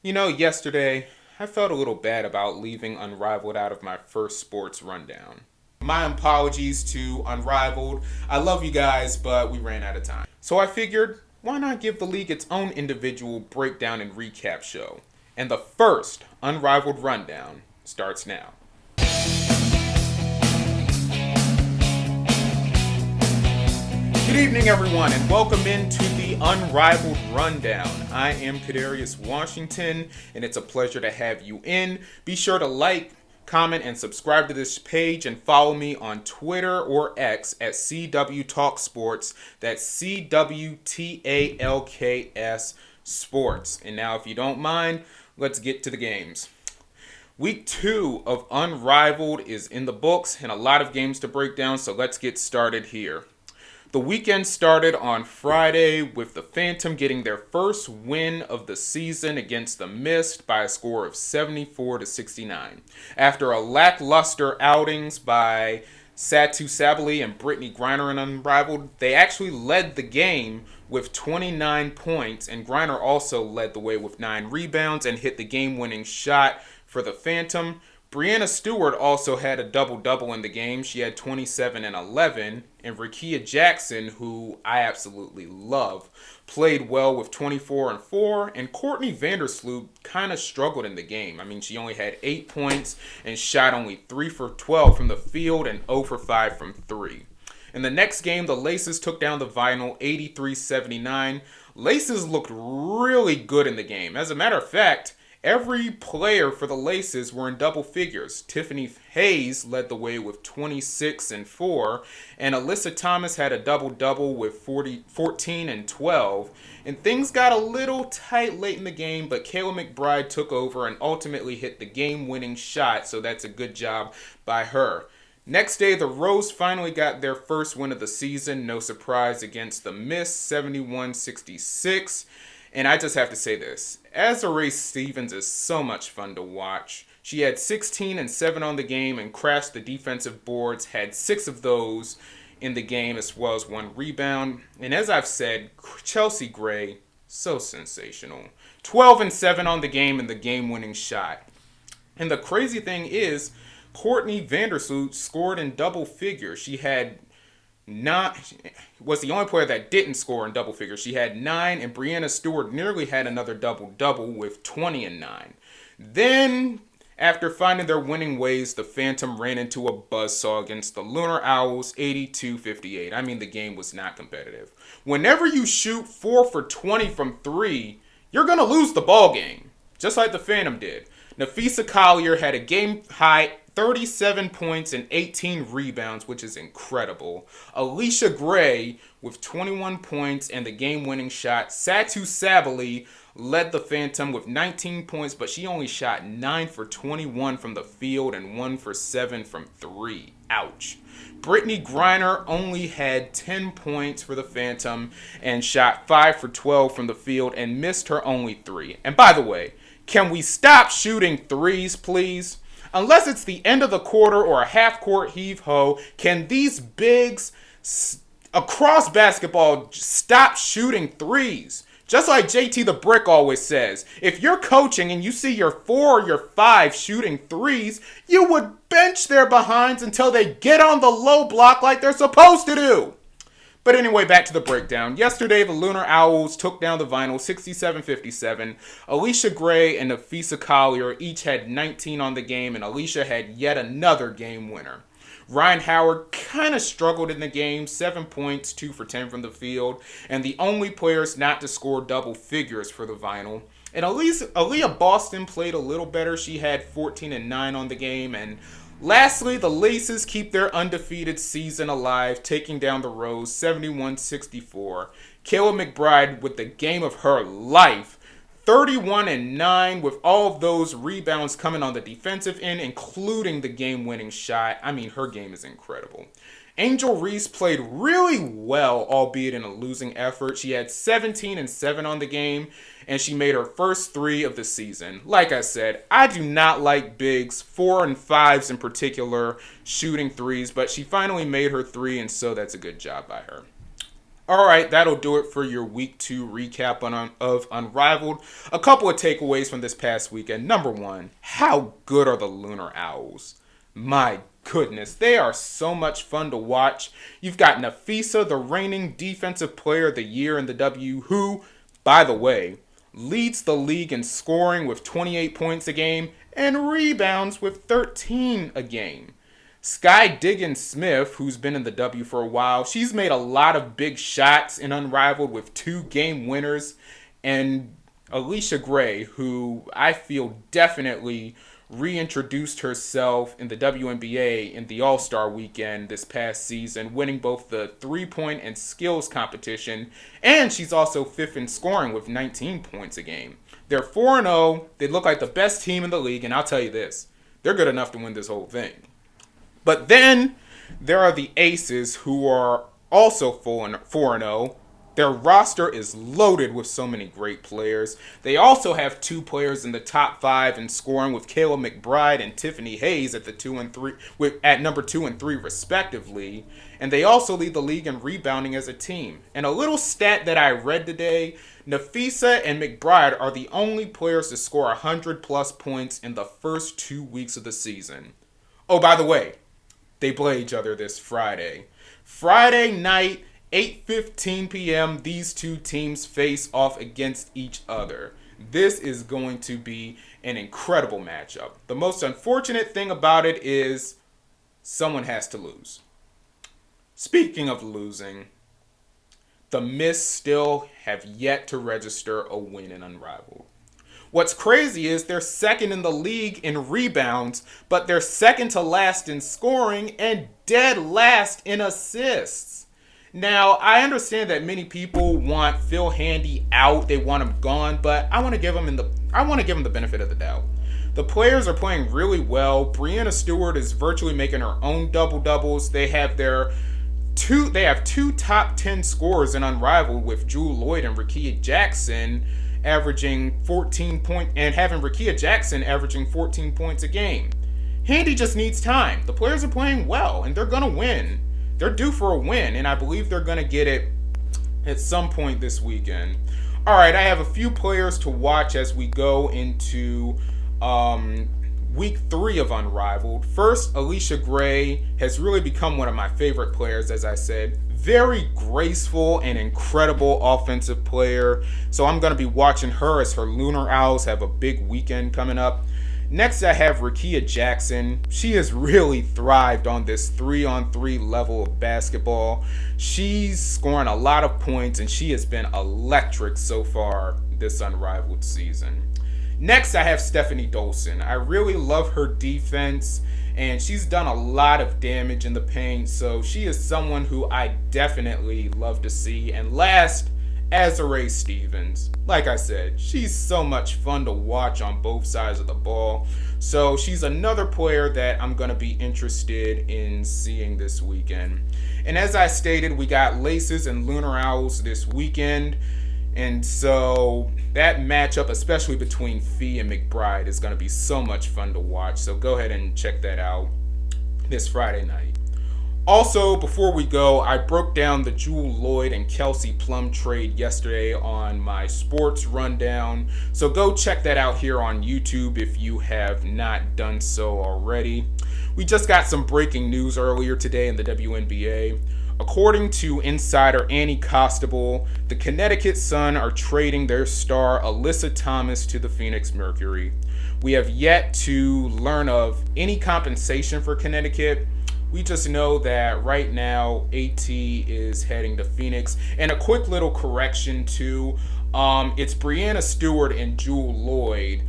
Yesterday, I felt a little bad about leaving Unrivaled out of my first sports rundown. My apologies to Unrivaled. I love you guys, but we ran out of time. So I figured, why not give the league its own individual breakdown and recap show? And the first Unrivaled rundown starts now. Good evening, everyone, and welcome into the Unrivaled Rundown. I am Kadarius Washington, and it's a pleasure to have you in. Be sure to like, comment, and subscribe to this page, and follow me on Twitter or X at CW Talk Sports. That's CWTALKS Sports. And now, if you don't mind, let's get to the games. Week 2 of Unrivaled is in the books, and a lot of games to break down, so let's get started here. The weekend started on Friday with the Phantom getting their first win of the season against the Mist by a score of 74-69. After a lackluster outings by Satu Sabali and Brittany Griner in Unrivaled, they actually led the game with 29 points, and Griner also led the way with 9 rebounds and hit the game-winning shot for the Phantom. Brianna Stewart also had a double-double in the game. She had 27 and 11. And Rakia Jackson, who I absolutely love, played well with 24 and 4. And Courtney Vandersloot kind of struggled in the game. I mean, she only had 8 points and shot only 3 for 12 from the field and 0 for 5 from 3. In the next game, the Laces took down the Vinyl 83-79. Laces looked really good in the game. As a matter of fact, every player for the Laces were in double figures. Tiffany Hayes led the way with 26 and 4, and Alyssa Thomas had a double-double with 14 and 12. And things got a little tight late in the game, but Kayla McBride took over and ultimately hit the game-winning shot, so that's a good job by her. Next day, the Rose finally got their first win of the season. No surprise against the Mist, 71-66. And I just have to say this. Azarae Stevens is so much fun to watch. She had 16 and 7 on the game and crashed the defensive boards, had 6 of those in the game as well as 1 rebound. And as I've said, Chelsea Gray, so sensational. 12 and 7 on the game and the game-winning shot. And the crazy thing is, Courtney Vandersloot scored in double figures. She was the only player that didn't score in double figures. She had 9, and Brianna Stewart nearly had another double-double with 20 and 9. Then, after finding their winning ways, the Phantom ran into a buzzsaw against the Lunar Owls, 82-58. I mean, the game was not competitive. Whenever you shoot 4 for 20 from 3, you're going to lose the ball game, just like the Phantom did. Nafisa Collier had a game-high 37 points and 18 rebounds, which is incredible. Alicia Gray with 21 points and the game-winning shot. Satu Sabali led the Phantom with 19 points, but she only shot 9 for 21 from the field and 1 for 7 from 3. Ouch. Brittany Griner only had 10 points for the Phantom and shot 5 for 12 from the field and missed her only 3. And by the way, can we stop shooting threes, please? Unless it's the end of the quarter or a half-court heave-ho, can these bigs across basketball stop shooting threes? Just like JT the Brick always says, if you're coaching and you see your 4 or your 5 shooting threes, you would bench their behinds until they get on the low block like they're supposed to do. But anyway, back to the breakdown. Yesterday, the Lunar Owls took down the Vinyl 67-57. Alicia Gray and Nafisa Collier each had 19 on the game, and Alicia had yet another game winner. Ryan Howard kind of struggled in the game, 7 points, 2 for 10 from the field, and the only players not to score double figures for the Vinyl. And Aaliyah Boston played a little better. She had 14 and 9 on the game, and lastly, the Laces keep their undefeated season alive, taking down the Rose 71-64. Kayla McBride with the game of her life, 31 and 9, with all of those rebounds coming on the defensive end, including the game-winning shot. I mean, her game is incredible. Angel Reese played really well, albeit in a losing effort. She had 17 and 7 on the game, and she made her first 3 of the season. Like I said, I do not like bigs, 4 and 5s in particular, shooting threes, but she finally made her 3, and so that's a good job by her. All right, that'll do it for your week 2 recap of Unrivaled. A couple of takeaways from this past weekend. Number one, how good are the Lunar Owls? My goodness, they are so much fun to watch. You've got Nafisa, the reigning defensive player of the year in the W, who, by the way, leads the league in scoring with 28 points a game and rebounds with 13 a game. Sky Diggins-Smith, who's been in the W for a while, she's made a lot of big shots in Unrivaled with 2 game winners. And Alicia Gray, who I feel definitely reintroduced herself in the WNBA in the All-Star weekend this past season, winning both the 3-point and skills competition. And she's also 5th in scoring with 19 points a game. They're 4-0. They look like the best team in the league. And I'll tell you this, they're good enough to win this whole thing. But then there are the Aces, who are also 4-0. Their roster is loaded with so many great players. They also have 2 players in the top 5 in scoring, with Kayla McBride and Tiffany Hayes at at number 2 and 3 respectively. And they also lead the league in rebounding as a team. And a little stat that I read today, Nafisa and McBride are the only players to score 100 plus points in the first 2 weeks of the season. Oh, by the way, they play each other this Friday. Friday night, 8:15 p.m., these 2 teams face off against each other. This is going to be an incredible matchup. The most unfortunate thing about it is someone has to lose. Speaking of losing, the Mist still have yet to register a win in Unrivaled. What's crazy is they're 2nd in the league in rebounds, but they're 2nd to last in scoring and dead last in assists. Now, I understand that many people want Phil Handy out, they want him gone, but I want to give him the benefit of the doubt. The players are playing really well. Breanna Stewart is virtually making her own double-doubles. They have 2 top 10 scorers in Unrivaled, with Jewel Lloyd and Rakia Jackson averaging 14 points, and having Rakia Jackson averaging 14 points a game. Handy just needs time. The players are playing well, and they're going to win. They're due for a win, and I believe they're going to get it at some point this weekend. All right, I have a few players to watch as we go into week 3 of Unrivaled. First, Alicia Gray has really become one of my favorite players, as I said. Very graceful and incredible offensive player. So I'm going to be watching her as her Lunar Owls have a big weekend coming up. Next, I have Rakia Jackson. She has really thrived on this 3-on-3 level of basketball. She's scoring a lot of points, and she has been electric so far this Unrivaled season. Next, I have Stephanie Dolson. I really love her defense, and she's done a lot of damage in the paint, so she is someone who I definitely love to see. And last, Azurá Stevens. Like I said, she's so much fun to watch on both sides of the ball. So she's another player that I'm going to be interested in seeing this weekend. And as I stated, we got Laces and Lunar Owls this weekend. And so that matchup, especially between Fee and McBride, is going to be so much fun to watch. So go ahead and check that out this Friday night. Also, before we go, I broke down the Jewel Lloyd and Kelsey Plum trade yesterday on my sports rundown. So go check that out here on YouTube if you have not done so already. We just got some breaking news earlier today in the WNBA. According to insider Annie Costable, the Connecticut Sun are trading their star Alyssa Thomas to the Phoenix Mercury. We have yet to learn of any compensation for Connecticut. We just know that right now AT is heading to Phoenix. And a quick little correction too, it's Breanna Stewart and Jewel Lloyd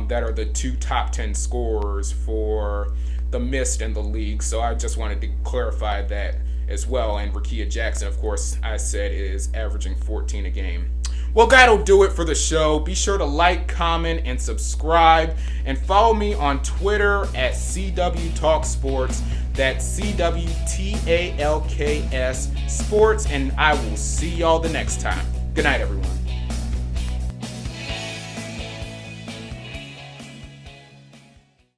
that are the 2 top 10 scorers for the Mist and the league. So I just wanted to clarify that as well. And Rakia Jackson, of course, I said is averaging 14 a game. Well, that'll do it for the show. Be sure to like, comment, and subscribe. And follow me on Twitter at CW Talk Sports. That's CWTALKS Sports. And I will see y'all the next time. Good night, everyone.